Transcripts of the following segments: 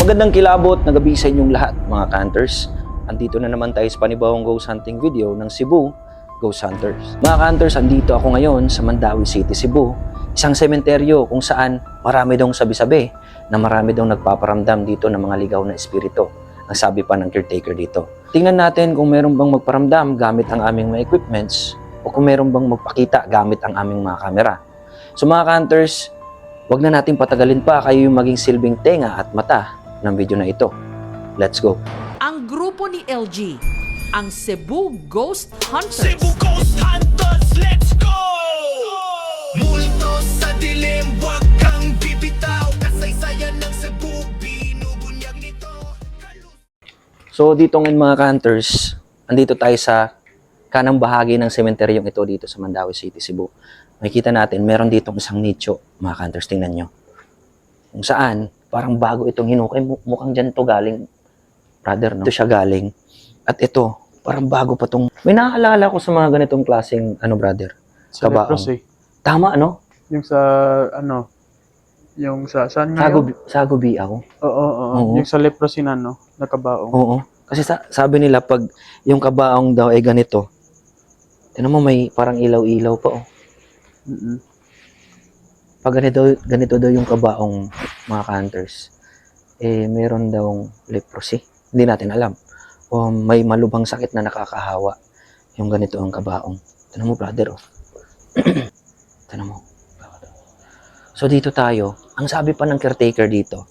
Magandang kilabot na gabi sa inyong lahat mga Hunters. Andito na naman tayo sa panibawang ghost hunting video ng Cebu Ghost Hunters. Mga Hunters, andito ako ngayon sa Mandawi City, Cebu. Isang sementeryo kung saan marami daw sabi-sabi na marami daw nagpaparamdam dito ng mga ligaw na espiritu. Ang sabi pa ng caretaker dito. Tingnan natin kung meron bang magparamdam gamit ang aming mga equipments o kung meron bang magpakita gamit ang aming mga kamera. So mga Hunters, wag na natin patagalin pa, kayo yung maging silbing tenga at mata ng video na ito. Let's go! Ang grupo ni LG, ang Cebu Ghost Hunters. Cebu Ghost Hunters, let's go! Multo sa dilim, wag kang bibitaw. Kasaysayan ng Cebu, binubunyag nito. So dito ngayon mga Hunters, andito tayo sa kanang bahagi ng sementeryong ito dito sa Mandawi City, Cebu. Makikita natin, meron ditong isang nicho, mga Hunters, tingnan nyo. Kung saan, parang bago itong hinukay, mukhang dyan to galing, brother, no? Ito siya galing. At ito, parang bago pa tong, may nakaalala ko sa mga ganitong klaseng, brother? Sa Kabaong. leprosy. Tama, ano? Yung sa, yung sa, saan nga yun? Sago Biaw. Oo. Yung sa leprosy na, nakabaong. Oo. Kasi sabi nila, pag yung kabaong daw ay ganito, tinan mo, may parang ilaw-ilaw pa, oh. Pag ganito daw yung kabaong, mga Hunters, meron daw leprosy. Hindi natin alam. O may malubhang sakit na nakakahawa yung ganito ang kabaong. Tignan mo, brother, oh. Tignan mo. So dito tayo, ang sabi pa ng caretaker dito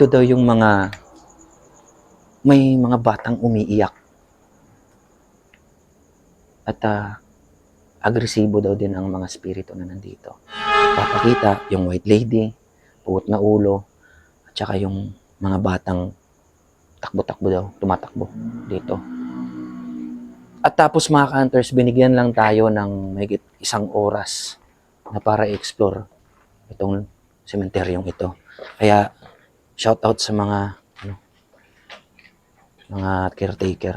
daw yung may mga batang umiiyak. At agresibo daw din ang mga spirito na nandito. Papakita yung white lady, puot na ulo, at saka yung mga batang takbo-takbo daw, tumatakbo dito. At tapos mga Hunters, binigyan lang tayo ng mahigit 1 oras na para i-explore itong sementeryong ito. Kaya shout out sa mga mga caretaker.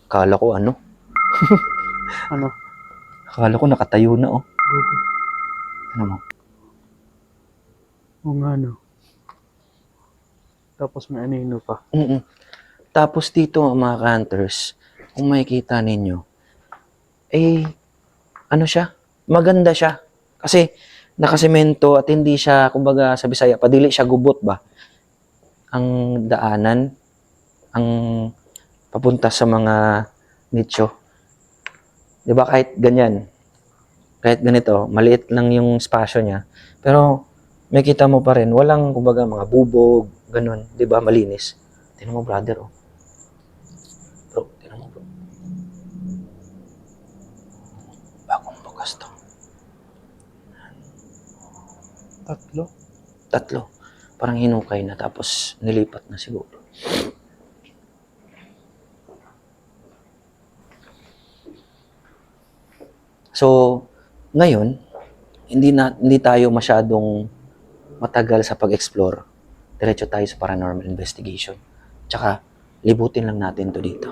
Kala ko Ano? Akala ko nakatayo na, oh. Ano mo? Oo nga, Tapos may anino pa. Tapos dito, mga Hunters, kung makikita ninyo, siya? Maganda siya. Kasi nakasemento at hindi siya, kumbaga sa Bisaya, padili siya gubot ba? Ang daanan, ang papunta sa mga nicho. Diba kahit ganyan, kahit ganito, maliit lang yung spasyo niya, pero may kita mo pa rin, walang kumbaga mga bubog, ganun, diba, malinis. Tingnan mo, brother, oh. Bro, tingnan mo, bro. Bagong bukas to. Tatlo. Parang hinukay na, tapos nilipat na siguro. So, ngayon, hindi tayo masyadong matagal sa pag-explore. Diretso tayo sa paranormal investigation. Tsaka, libutin lang natin to dito.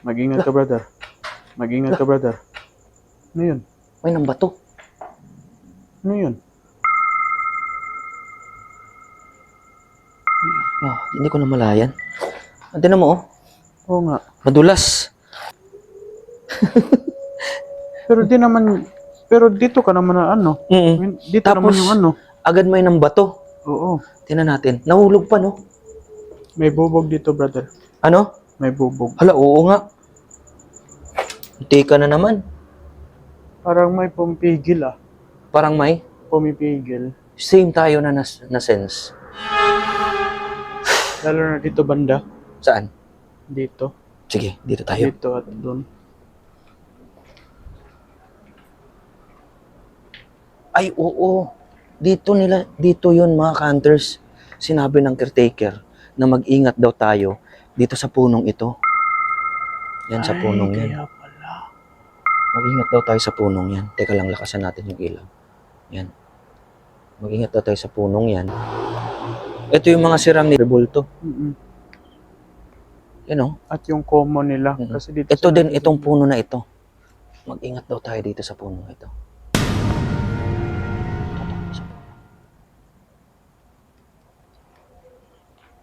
Mag-ingat ka, brother. Ano yun? May nang bato. Ano yun? Hindi ko na malayan. Tingnan mo, oh. Oo nga. Madulas. Pero dito ka naman na Dito Tapos, naman yung agad may nang bato. Oo. Tingnan natin. Nahulog pa, no? May bubog dito, brother. Ano? May bubog. Hala, oo nga. Teka na naman. Parang may pumipigil, Parang may Pumipigil. same tayo na sense. Lalo na dito banda. Saan? Dito. Sige, dito tayo. Dito at doon. Ay, oo. Dito yun, mga Hunters. Sinabi ng caretaker na mag-ingat daw tayo dito sa punong ito. Yan, sa punong yan. Kaya pala. Mag-ingat daw tayo sa punong yan. Teka lang, lakasan natin yung ilaw. Yan. Mag-ingat daw tayo sa punong yan. Ito yung mga sirang ni Rebulto. Yan, oh. At yung common nila. Kasi dito Ito din, itong puno na ito. Mag-ingat daw tayo dito sa puno ito.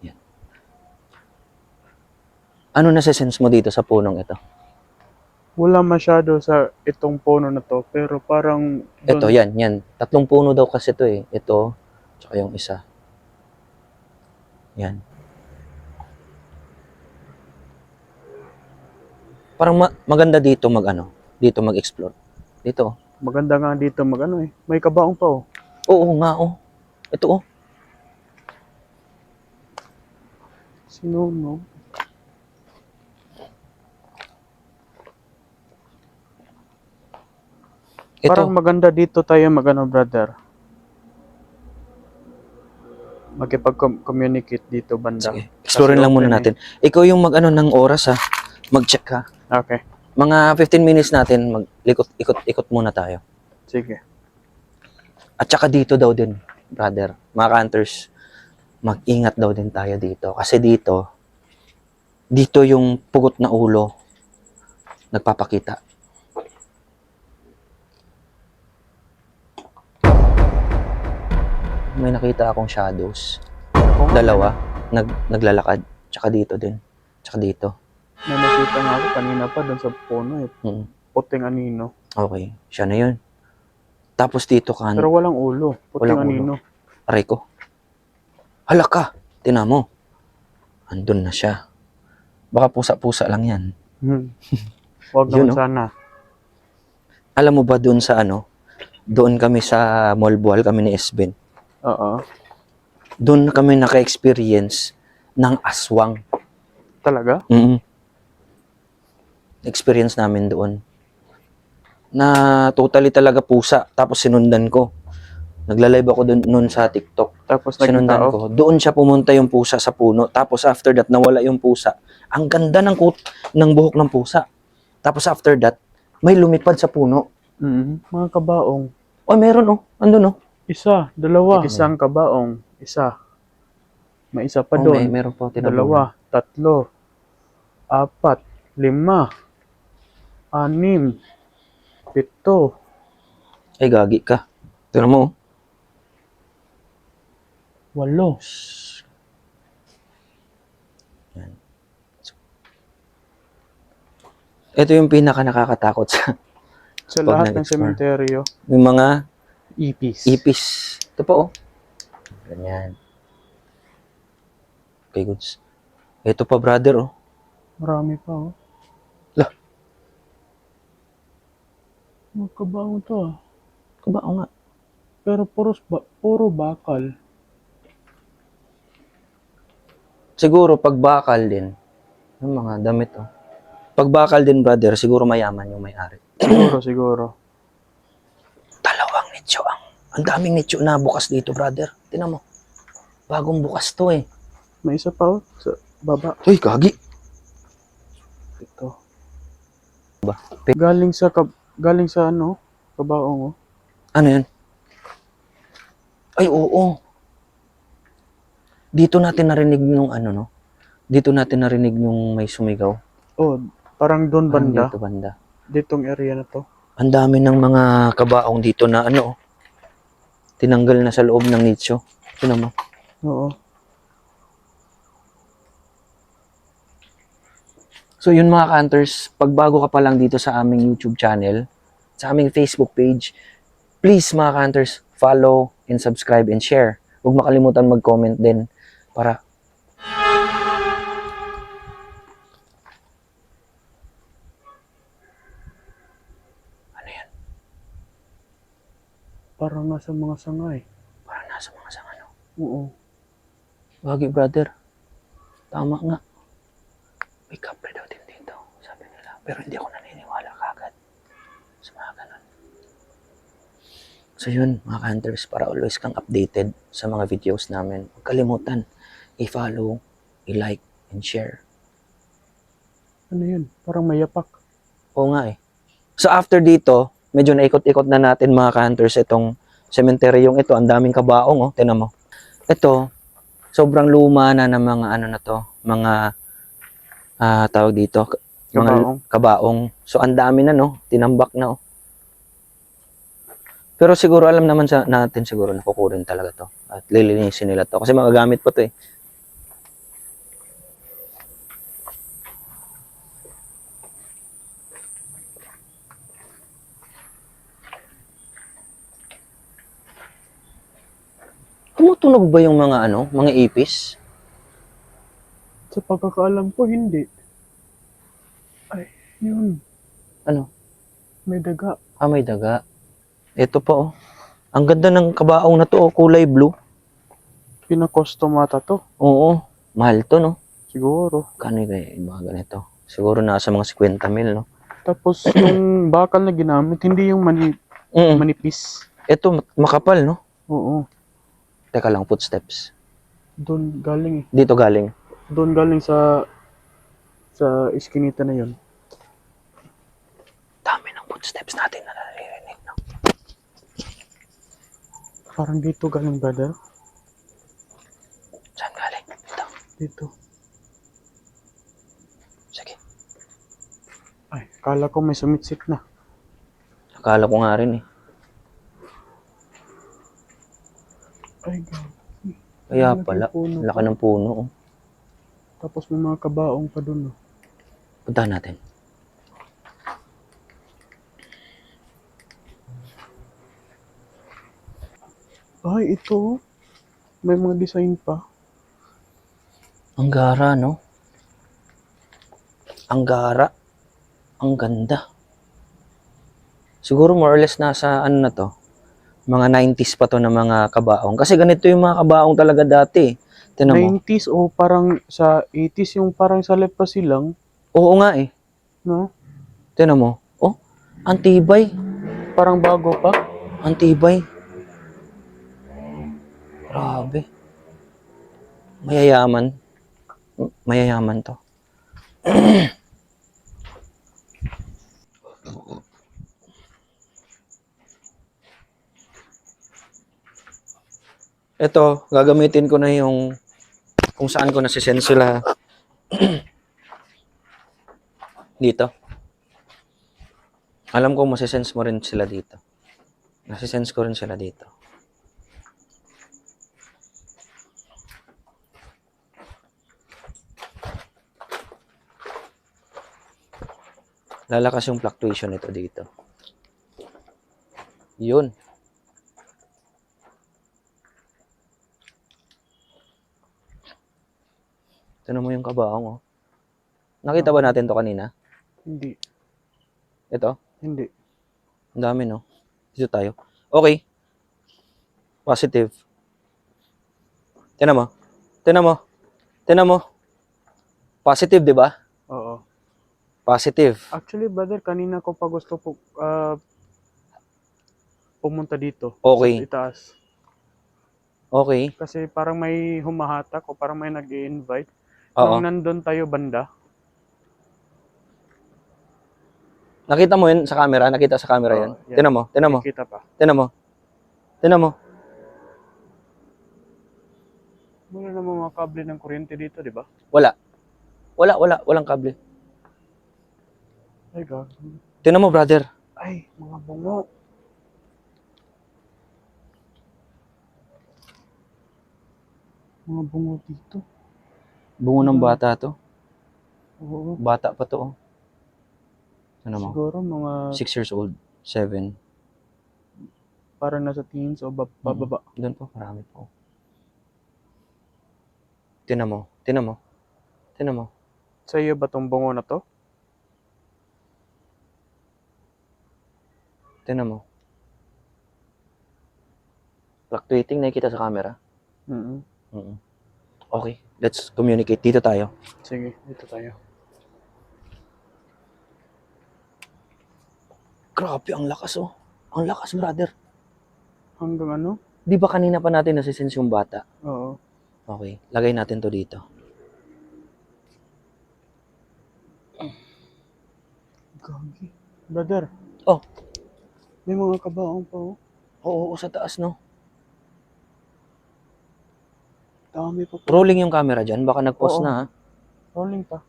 Yan. Ano nasa-sense mo dito sa punong ito? Wala masyado sa itong puno na to, pero parang Ito, yan. 3 puno daw kasi ito eh. Ito, tsaka yung isa. Yan. Parang maganda dito dito mag-explore. Dito. maganda nga dito mag-ano eh. May kabaong pa oh. Oo nga, oh. Ito, oh. Sinunog. Ito. Parang maganda dito tayo mag-ano, brother. Makipag-communicate dito banda. Sige. Explorein lang muna natin. Ikaw yung mag-ano ng oras, ha. Mag-check, ha. Okay. Mga 15 minutes natin, ikot muna tayo. Sige. At saka dito daw din, brother, mga hunters, mag-ingat daw din tayo dito. Kasi dito yung pugot na ulo nagpapakita. May nakita akong shadows. Dalawa, naglalakad. Tsaka dito din. Tsaka dito. May nakita nga ako kanina pa doon sa puno eh. Mm. Puting anino. Okay, siya na yun. Tapos dito ka, Pero walang ulo. Puting Walang anino. aray ko. Hala ka, tina mo. Andun na siya. Baka pusa-pusa lang yan. Huwag Yun, naman no? sana. Alam mo ba dun sa doon kami sa Molbual, kami ni Esben. Oo. Doon kami naka-experience ng aswang. Talaga? Experience namin doon. Na totally talaga pusa. Tapos sinundan ko. Nagla-live ako noon sa TikTok. Tapos Sinundan nagtao. ko. Doon siya pumunta yung pusa sa puno. Tapos after that, nawala yung pusa. Ang ganda ng buhok ng pusa. Tapos after that, may lumipad sa puno. Mga kabaong. Oh, meron Andun Isa, dalawa. Isang kabaong. Isa. May isa pa Oh, doon. meron po. Tinabunan. Dalawa, tatlo, 4, 5, 6, 7, Ay, gagi ka. Tignan mo. 8. Ito yung pinaka nakakatakot sa Sa Pag lahat ng nag-explore. sementeryo, yung mga ipis. ipis. Ito po, Ganyan. Okay, goods. Ito pa, brother, Marami pa oh. Lah. Mga kabaong to ah. Kabao nga. Pero puro bakal. Siguro, pag bakal din, yung mga damit, Pag bakal din, brother, siguro mayaman yung may-ari. Siguro. Dalawang nicho ang daming nicho na bukas dito, brother. Tingnan mo. Bagong bukas to eh. May isa pa oh. Sa baba. Uy, gagi. Ito. Ba? Galing sa ano, kabaong oh. Ano yun? Ay, oo. Dito natin narinig nung Dito natin narinig nung may sumigaw. Oh, parang doon Parang banda. Dito banda. Ditong area na to. Ang dami ng mga kabaong dito na tinanggal na sa loob ng nicho. Tingnan mo. Oo. So yun mga hunters, pag bago ka pa lang dito sa aming YouTube channel, sa aming Facebook page, please mga hunters, follow and subscribe and share. Huwag makalimutan mag-comment din para Parang nasa mga sangay. para nasa mga sanga. Oo. Wagi brother, tama nga. May kapre daw din dito, sabi nila. Pero hindi ako naniniwala kagad sa mga ganun. So yun, mga hunters, para always kang updated sa mga videos namin. Huwag kalimutan, i-follow, i-like, and share. Ano yun? Parang may yapak. Oo nga eh. So after dito, medyo naikot-ikot na natin mga hunters itong sementeryong ito. Ang daming kabaong, tingnan mo. Ito, sobrang luma na ng mga mga tawag dito, Kabaong. kabaong. So, ang dami na, no? Tinambak na, oh. Pero siguro, alam naman natin siguro nakukurin talaga to. At lilinisin nila to. Kasi magagamit pa to, eh. Tumutunog ba yung mga mga ipis? Sa pagkakaalam ko, hindi. Ay, yun. Ano? May daga. Ah, may daga. Ito pa, oh. Ang ganda ng kabaong na to, oh. Kulay blue. Pinakostom ata to. Oo. Mahal to, no? Siguro. Kano yung mga ganito? Siguro nasa mga 50 mil, no? Tapos yung bakal na ginamit, hindi yung Mm. manipis. Ito, makapal, no? Oo. Teka lang, footsteps. Doon galing eh. Dito galing. Doon galing sa iskinita na yun. Dami ng footsteps natin na naririnig, no? Parang dito galing, brother. Saan galing? Dito. Dito. Sige. Ay, kala ko may sumitsit na. Akala ko nga rin, eh. Ay, gabi. Kaya Laki pala, puno laki pa. ng puno, oh. Tapos may mga kabaong pa doon. Oh. Puntahan natin. Ay, ito. May mga design pa. Ang gara, no? Ang gara. Ang ganda. Siguro more or less nasa na to? Mga 90s pa to na mga kabaong. Kasi ganito yung mga kabaong talaga dati, eh. Tinan mo. 90s o parang sa 80s yung parang sa lepa silang, Oo nga, eh. no? Tinan mo. Oh, ang tibay. Parang bago pa. Ang tibay. Grabe. Mayayaman. Mayayaman to. Ito, gagamitin ko na yung kung saan ko nasisend sila. Dito. Alam ko masisense mo rin sila dito. Nasisense ko rin sila dito. Lalakas yung fluctuation nito dito. Yun. Tignan mo yung kabaong, oh. Nakita ba natin to kanina? Hindi. Ito? Hindi. Ang dami, no? Dito tayo. Okay. Positive. Tignan mo. Tignan mo. Tignan mo. Positive, di ba? Oo. Positive. Actually, brother, kanina ko pa gusto po pumunta dito. Okay. Sa itaas. Okay. Kasi parang may humahatak o parang may nag-i-invite. Oo. Nung nandun tayo banda, Nakita mo yun sa camera? Nakita sa camera Oo, yan? yan. Tignan mo. Tignan mo. nakikita pa. Tignan mo. Tignan mo. Wala namang mga kable ng kuryente dito, di ba? Wala. Walang kable. Ay, God. Tignan mo, brother. Ay, mga bungo. Mga bungo dito. Bungo ng bata to. Oo. Bata pa to, oh. Ano mo? Siguro mga 6 years old. 7. parang nasa teens o bababa. Doon po, marami po. Tignan mo. Tignan mo. Tignan mo. Sa iyo ba tong bungo na to? Tignan mo. Fluctuating, nakikita sa camera. Mm. Mm. Okay, let's communicate. Dito tayo. Sige, dito tayo. Grabe, ang lakas, oh. Ang lakas, brother. Hanggang ano? Di ba kanina pa natin nasisense yung bata? Oo. Okay, lagay natin to dito. Gagi. Brother. Oh. May mga kabaong pa oh. Oo, sa taas, no? Dami pa po. Rolling yung camera dyan. Baka nag-pause Oo. na, ha? Rolling pa.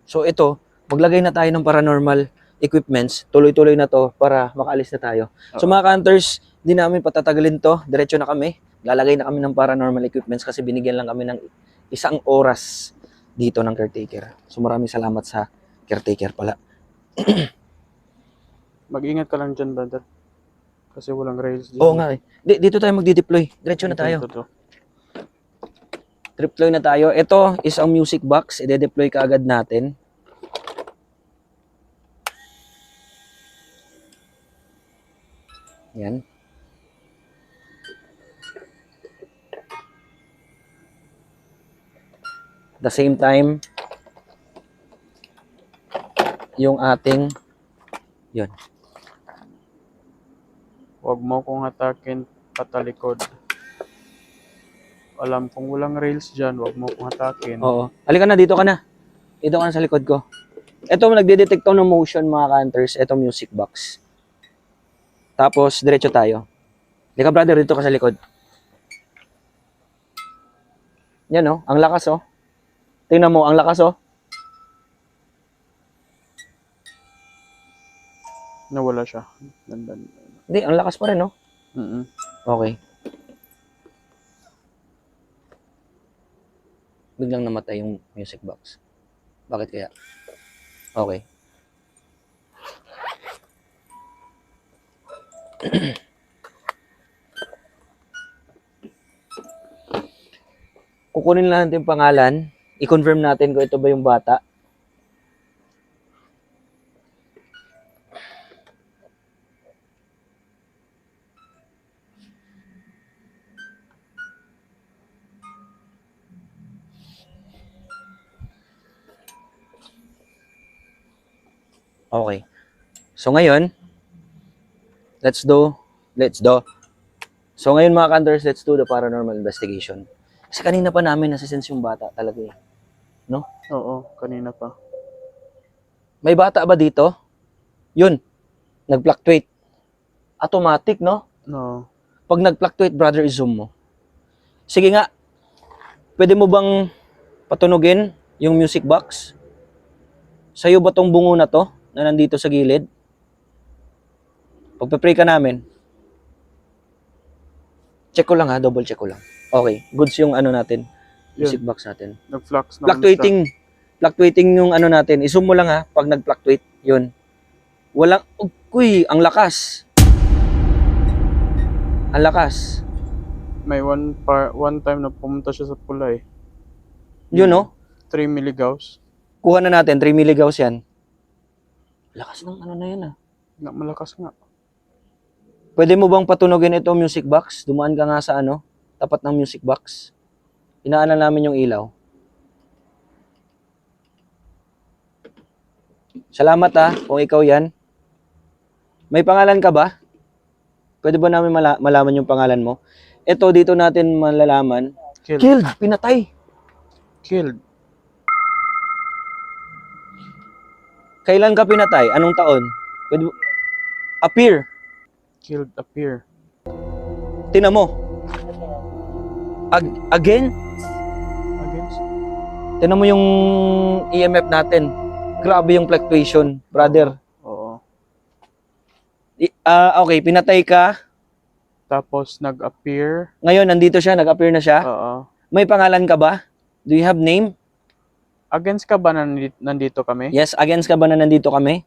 So, ito, maglagay na tayo ng paranormal equipments. Tuloy-tuloy na to para makaalis na tayo. So mga ka-hunters, di namin patatagalin to. Diretso na kami. Lalagay na kami ng paranormal equipments kasi binigyan lang kami ng 1 oras dito ng caretaker. So maraming salamat sa caretaker pala. Mag-ingat ka lang dyan, brother. Kasi walang rails dyan. Oo nga eh. Dito tayo magdi-deploy. Diretso na tayo. Ito. Deploy na tayo. Ito is ang music box. I-deploy ka agad natin. Yan. At the same time, yung ating, yun. Huwag mo kong hatakin patalikod. Alam kong walang rails dyan, huwag mo kong hatakin. Oo. Halika na, dito ka na. Dito ka na sa likod ko. Ito, nagde-detect to ng motion mga ka-hunters. Ito, music box. Tapos, diretso tayo. Halika brother, dito ka sa likod. Yan oh, ang lakas oh. Tingnan mo, ang lakas oh. Nawala siya. Dandan. Hindi, ang lakas pa rin oh. Okay. Biglang namatay yung music box. Bakit kaya? Okay. Kukunin lang natin yung pangalan. I-confirm natin kung ito ba yung bata. Okay. So ngayon, let's do. So ngayon mga ka-hunters, let's do the paranormal investigation. Kasi kanina pa namin nasisense yung bata talaga eh. No? Oo, kanina pa. May bata ba dito? Yun. Nag-fluctuate. Automatic, no? No. Pag nag-fluctuate, brother, i-zoom mo. Sige nga. Pwede mo bang patunugin yung music box? Sa'yo ba tong bungo na to na nandito sa gilid? Pagpa-pray ka namin. Check ko lang ha, double check ko lang. Okay, goods yung ano natin, music box natin. Nag-flux na. Fluctuating yung ano natin. I-zoom mo lang ha, pag nag-fluctuate, yun. Walang, uy, ang lakas. Ang lakas. May one time na pumunta siya sa pula eh. Yun no? 3 milligauss. Kuha na natin, 3 milligauss yan. Lakas ng ano na yun ah. Malakas nga. Pwede mo bang patunogin ito music box? Dumaan ka nga sa ano, tapat ng music box. Inaanan namin yung ilaw. Salamat kung ikaw yan. May pangalan ka ba? Pwede ba namin malaman yung pangalan mo? Ito, dito natin malalaman. Killed! Pinatay! Killed. Kailan ka pinatay? Anong taon? Pwede appear. Killed appear. Tingnan mo. Again? Against? Tingnan mo yung EMF natin. Grabe yung fluctuation, brother. Oo. Okay, pinatay ka. Tapos nag-appear. Ngayon, nandito siya, nag-appear na siya. Oo. May pangalan ka ba? Do you have name? Against ka ba nandito kami? Yes, against ka ba na nandito kami?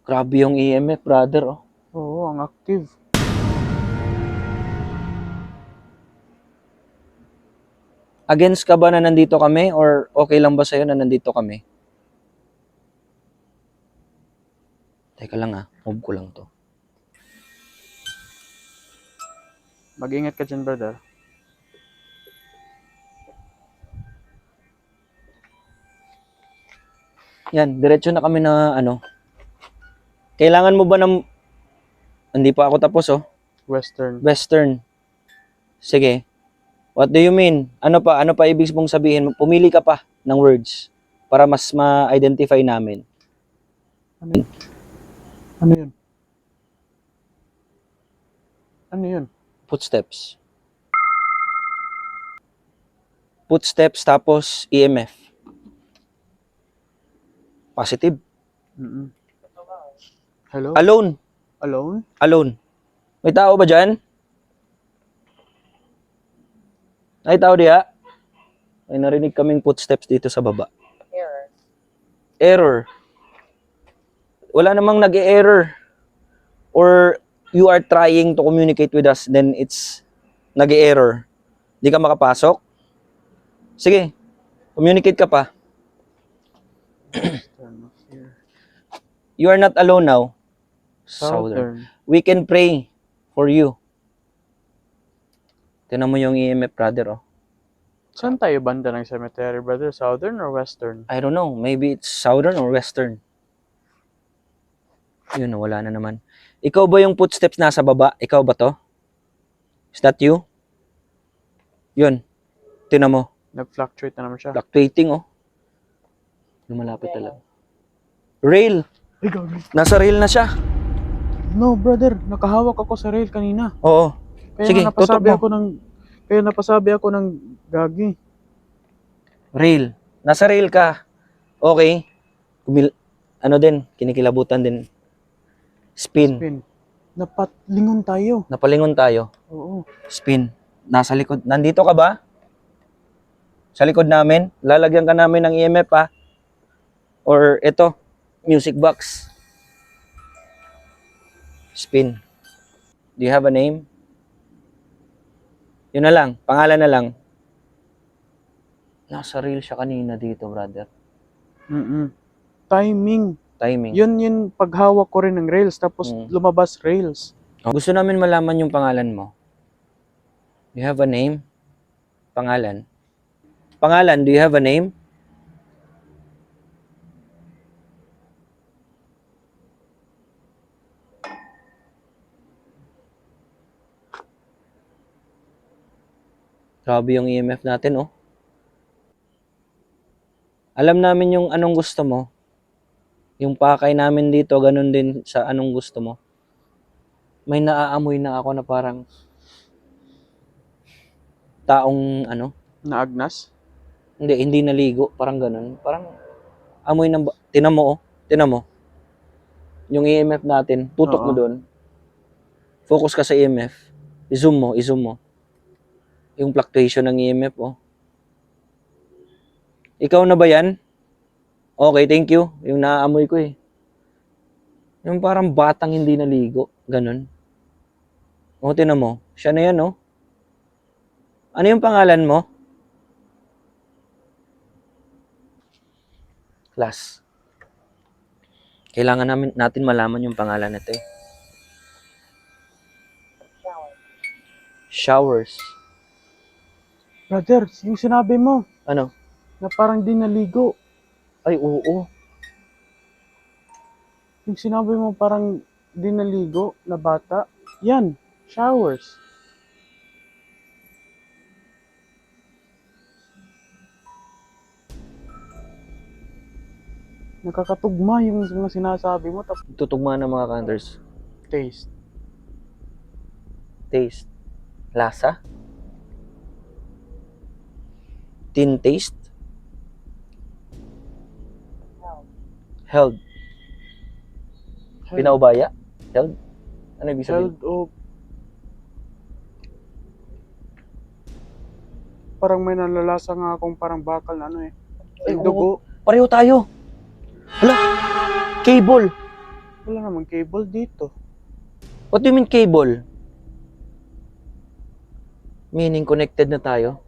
Grabe yung EMF, brother. Oh. Oo, ang active. Against ka ba na nandito kami? Or okay lang ba sa'yo na nandito kami? Teka lang move ko lang to. Mag-ingat ka dyan, brother. Yan, diretso na kami na ano. Kailangan mo ba ng... Hindi pa ako tapos Western. Sige. What do you mean? Ano pa ibig mong sabihin? Pumili ka pa ng words para mas ma-identify namin. Ano yun? Ano yun? Footsteps. Footsteps tapos EMF. Positive. Mm-mm. Hello? Alone. Alone? Alone. May tao ba dyan? May tao diya? May narinig kaming footsteps dito sa baba. Error. Wala namang nag-error. Or you are trying to communicate with us, then it's nag-error. Di ka makapasok? Sige. Communicate ka pa. You are not alone now. Southern. We can pray for you. Tinan mo yung EMF, brother, oh. Saan tayo banda ng cemetery, brother? Southern or western? I don't know. Maybe it's southern or western. Yun, wala na naman. Ikaw ba yung footsteps nasa baba? Ikaw ba to? Is that you? Yun. Tinan mo. Nag-fluctuate na naman siya. Fluctuating, oh. Lumalapit talaga. Rail. Ay, gagi. Nasa rail na siya. No, brother. Nakahawak ako sa rail kanina. Oo. Kaya Sige, nga napasabi tutok mo. ako ng... Kaya napasabi ako ng gagi. Rail. Nasa rail ka. Okay. Ano din, kinikilabutan din. Spin. Spin. Napatlingon tayo. Napalingon tayo. Oo. Spin. Nasa likod. Nandito ka ba? Sa likod namin? Lalagyan ka namin ng EMF, ha? Or ito, music box. Spin. Do you have a name? Yun na lang. Pangalan na lang. Nasa reel siya kanina dito, brother. Mm-mm. Timing. Timing. Yun paghawak ko rin ng rails tapos lumabas rails. Gusto namin malaman yung pangalan mo. You have a name? Pangalan. Pangalan, do you have a name? Grabe yung EMF natin, oh. Alam namin yung anong gusto mo. Yung pakay namin dito, ganun din sa anong gusto mo. May naaamoy na ako na parang taong ano, Naagnas? hindi naligo, parang ganun. Parang amoy ng, tinan mo, oh. Tinan mo. Yung EMF natin, tutok mo Oo. doon. Focus ka sa EMF. I-zoom mo. Yung fluctuation ng EMF, oh. Ikaw na ba yan? Okay, thank you. Yung naaamoy ko, eh. Yung parang batang hindi naligo. Ganun. O, tinan mo. Siya na yan, oh. Ano yung pangalan mo? Class. Kailangan natin malaman yung pangalan nito, eh. Showers. Brother, yung sinabi mo Ano? na parang di naligo. Ay, oo. Yung sinabi mo parang di naligo na bata. Yan, showers. Nakakatugma yung mga sinasabi mo tapos Tutugma ng mga counters. taste. Taste. Lasa. Tin taste. Held. Pinaubaya. Held. Ano ibig sabihin? Held o parang may nalalasa nga akong parang bakal na ano eh. Ay, Yung dugo. Pareho tayo. Hala. Cable. Wala namang cable dito. What do you mean cable? Meaning connected na tayo?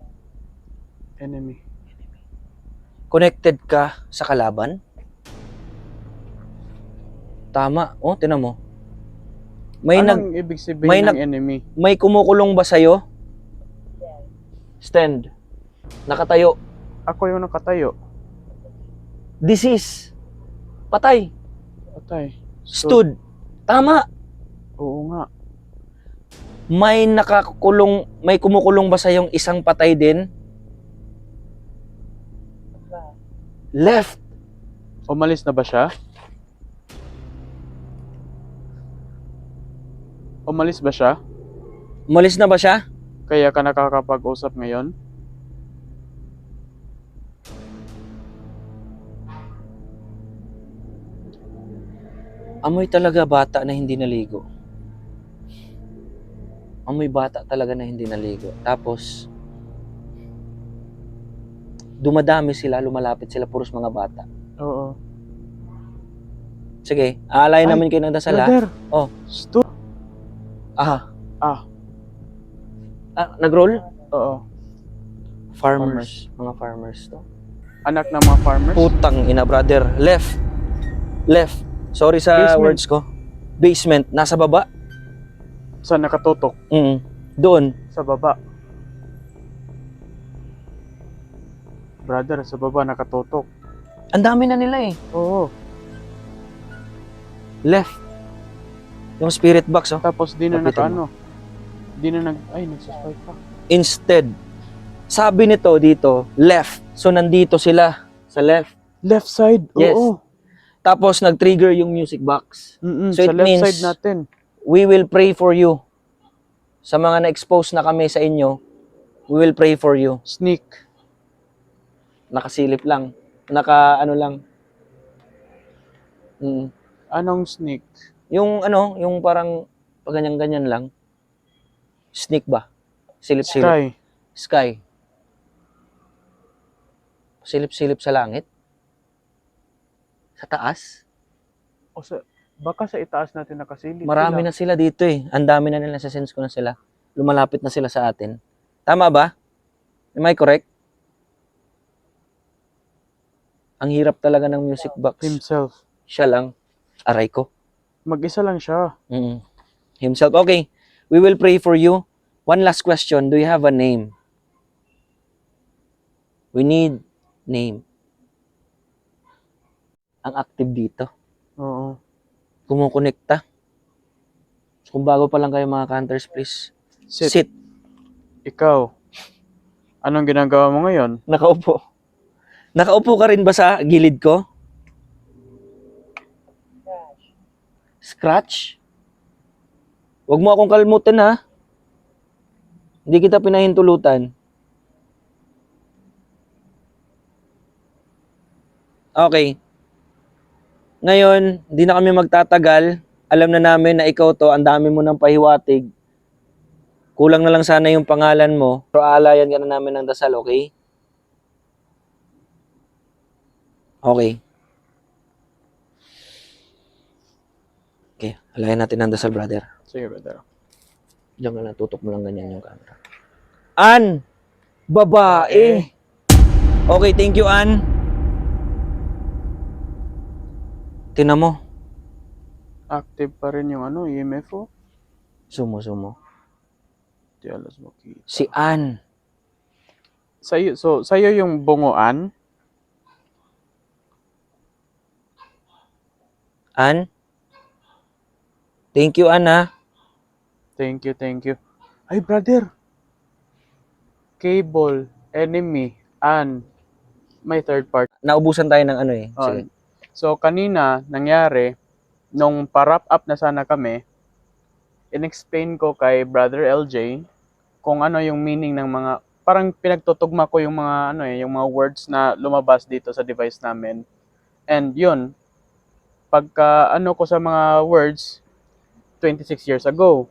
Enemy. Connected ka sa kalaban? Tama. Oh, tinan mo. Anong ibig sabihin ng enemy? May kumukulong ba sa'yo? Stand. Nakatayo. Ako yung nakatayo. Disease. Patay. Patay. Stood. Tama. Oo nga. May kumukulong ba sa'yong isang patay din? Left. Umalis na ba siya? Umalis ba siya? Umalis na ba siya? Kaya ka nakakapag-usap ngayon? Amoy talaga bata na hindi naligo. Amoy bata talaga na hindi naligo. Tapos, dumadami sila, lumalapit sila, puros mga bata. Oo. Sige, aalay Ay, namin kayo ng dasal ha. Brother. Oh. Stop. Ah, Ah, nag-roll? oo. Farmers. Mga farmers to. Anak ng mga farmers. Putang ina, brother. Left. Left. Sorry sa Basement. words ko. Basement. Nasa baba. Sa nakatutok Doon. sa baba. Brother, sa baba nakatutok. Ang dami na nila eh. Oo. Left. Yung spirit box, oh. Tapos di na Lapitan mo. Di na nagsuswipe pa. Instead, sabi nito dito, left. So, nandito sila sa left. Left side? Yes. Oo. Tapos, nag-trigger yung music box. So, sa it left means- side natin. We will pray for you. Sa mga na-expose na kami sa inyo, we will pray for you. Sneak. Nakasilip lang. Ano lang. Anong sneak? Yung yung parang paganyan-ganyan lang. Sneak ba? Silip-silip. Sky. Sky. Silip-silip sa langit. Sa taas. Baka sa itaas natin nakasilip. Marami na sila dito eh. Ang dami na nila, sa sense ko na sila. Lumalapit na sila sa atin. Tama ba? Am I correct? Ang hirap talaga ng music box. Himself. Siya lang. Aray ko. Mag-isa lang siya. Himself. Okay. We will pray for you. One last question. Do you have a name? We need name. Ang active dito. Oo. Kumukonekta. So, kung bago pa lang kayo mga canters, please. Sit. Ikaw. Anong ginagawa mo ngayon? Nakaupo. Nakaupo ka rin ba sa gilid ko? Scratch? Huwag mo akong kalmutan ha. Hindi kita pinahintulutan. Okay. Ngayon, hindi na kami magtatagal. Alam na namin na ikaw to, ang dami mo ng pahiwatig. Kulang na lang sana yung pangalan mo. Pero aalayan ka na namin ng dasal, okay? Okay. Okay, alayan natin ng dasal, brother. Sige, brother. Diyan ka lang, tutok mo lang ganyan yung camera. Ann! Babae! Okay, thank you, Ann. Tinan mo. Active pa rin yung EMF oh. Sumo. Di alas makita. Si Ann. Sa'yo yung bunguan? Ann? Thank you, Ann, ha? Thank you. Ay, brother. Cable, enemy, and may third part. Naubusan tayo ng ano eh. Sige. So, kanina, nangyari, nung pa-wrap up na sana kami, in-explain ko kay Brother LJ kung ano yung meaning ng mga, parang pinagtutugma ko yung mga, yung mga words na lumabas dito sa device namin. And yun, pagka ko sa mga words, 26 years ago,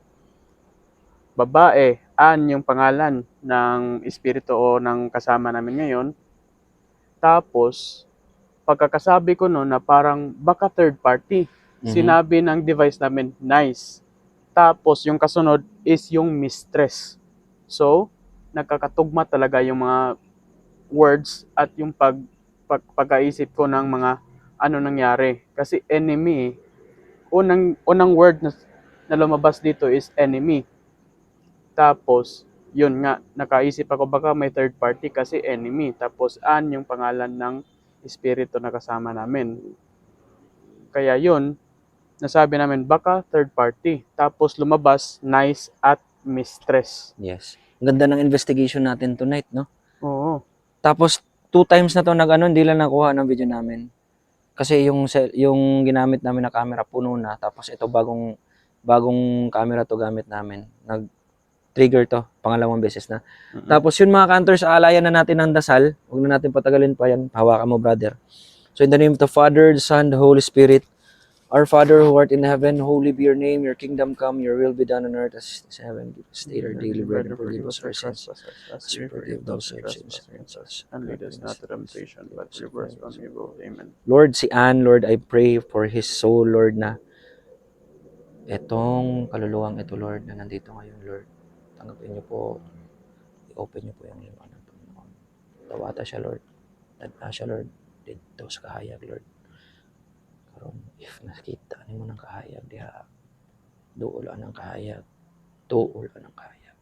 babae, Ann yung pangalan ng espiritu o ng kasama namin ngayon. Tapos, pagkakasabi ko no na parang baka third party. Sinabi ng device namin, nice. Tapos, yung kasunod is yung mistress. So, nagkakatugma talaga yung mga words at yung pagkaisip ko ng mga ano nangyari. Kasi enemy, unang word na lumabas dito is enemy. Tapos, yun nga, nakaisip ako baka may third party kasi enemy. Tapos, Ann yung pangalan ng espiritu na kasama namin. Kaya yun, nasabi namin baka third party. Tapos lumabas, nice at mistress. Yes. Ang ganda ng investigation natin tonight, no? Oo. Tapos, 2 times na to hindi lang nakuha ng video namin. Kasi yung ginamit namin na camera puno na. Tapos ito bagong camera to gamit namin. Nag-trigger to, pangalawang beses na. Tapos yun mga cantors, aalayan na natin ng dasal. Huwag na natin patagalin pa yan. Hawakan mo, brother. So in the name of the Father, the Son, the Holy Spirit. Our Father who art in heaven, holy be your name. Your kingdom come, your will be done on earth as it is in heaven. Give us daily our daily bread and forgive us our sins, as we forgive those who have sinned against us. And lead us not to temptation, but deliver us from evil. Amen. Lord, si Ann, Lord, I pray for his soul, Lord, na etong kaluluwang ito, Lord, na nandito ngayon, Lord. Tanggapin niyo po, i-open niyo po yung liwanag ng Panginoon. Tawata siya, Lord. Tadta siya, Lord, dito sa kahayag, Lord. Karon, if nakita ni mo ng kahayag, diha, duol ang kahayag, duol ang kahayag.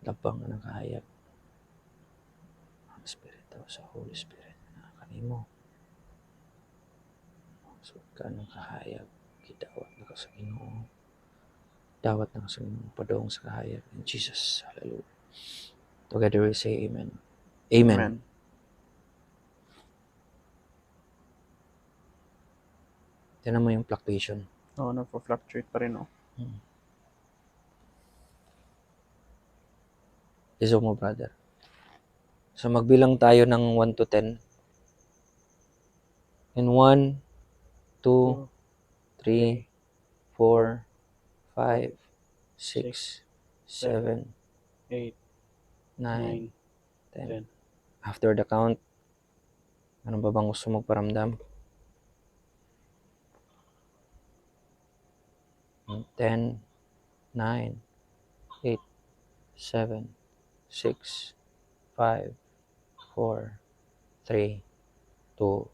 Labang ang kahayag. Ang Espiritu sa Holy Spirit na kanimo. Suot ka ng kahayag, gidawat na ka sa Ginoo. Dawat na ka sa Ginoo, padong sa kahayag. In Jesus, hallelujah. Together we say amen. Amen. Tinan mo yung fluctuation. Oo, nagpo-fluctuate pa rin, oh. Iso mo, brother. So, magbilang tayo ng 1 to 10. And 1, 2, 3, 4, 5, 6, 7, 8, 9, 10. 10. After the count, ano ba bang gusto magparamdam? 10, 9, 8, 7, 6, 5, 4, 3, 2,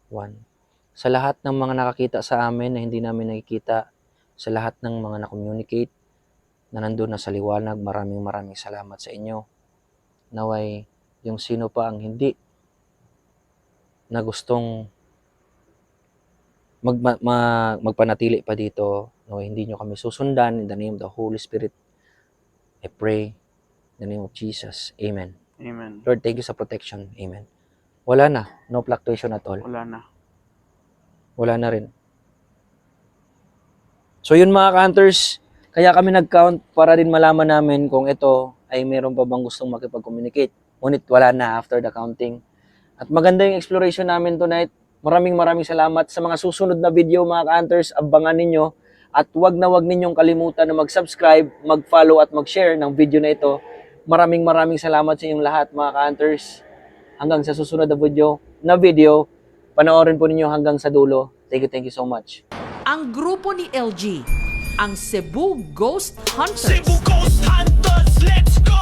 1. Sa lahat ng mga nakakita sa amin na hindi namin nakikita, sa lahat ng mga na-communicate na nandun na sa liwanag, maraming salamat sa inyo. Naway, yung sino pa ang hindi na gustong magpanatili pa dito, no, hindi nyo kami susundan, in the name of the Holy Spirit, I pray in the name of Jesus. Amen. Amen. Lord, thank you sa protection. Amen. Wala na. No fluctuation at all. Wala na. Wala na rin. So yun mga ka-hunters, kaya kami nag-count para din malaman namin kung ito ay meron pa bang gustong makipag-communicate. Ngunit wala na after the counting. At maganda yung exploration namin tonight. Maraming salamat sa mga susunod na video mga ka-hunters. Abangan ninyo. At wag ninyong kalimutan na mag-subscribe, mag-follow at mag-share ng video na ito. Maraming salamat sa inyong lahat mga ka-hunters. Hanggang sa susunod na video, panoorin po ninyo hanggang sa dulo. Thank you so much. Ang grupo ni LG, ang Cebu Ghost Hunters. Cebu Ghost Hunters, let's go!